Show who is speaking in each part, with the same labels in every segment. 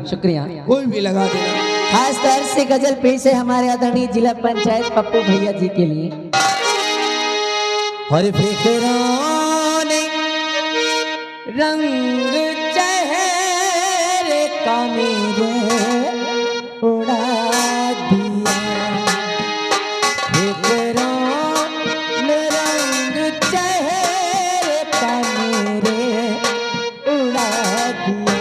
Speaker 1: शुक्रिया।
Speaker 2: कोई भी लगा देना।
Speaker 1: खास तौर से गजल पेश है हमारे आदरणीय जिला पंचायत पप्पू भैया जी के लिए।
Speaker 2: हर फिक्रों ने
Speaker 1: रंग चेहरे का मेरे उड़ा दिया, फिक्रों ने रंग चेहरे का मेरे उड़ा दिया।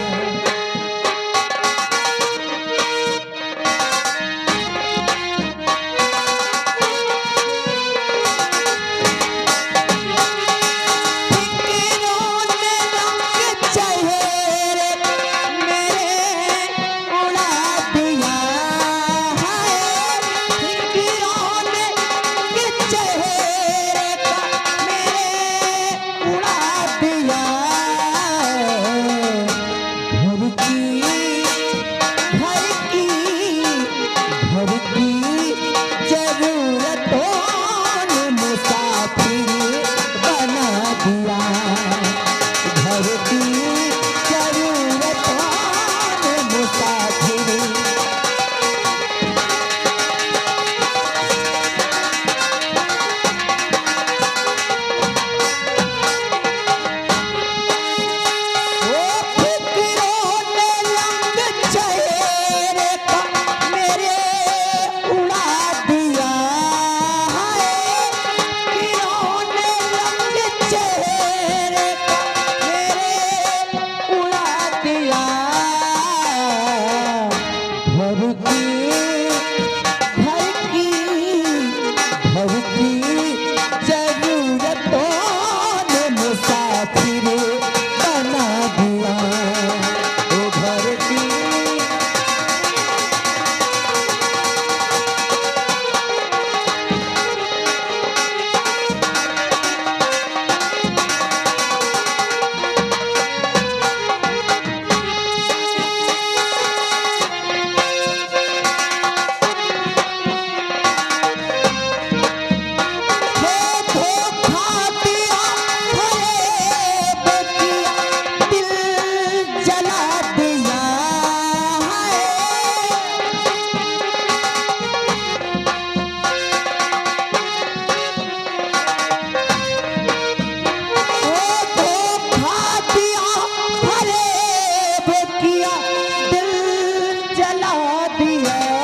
Speaker 1: दिया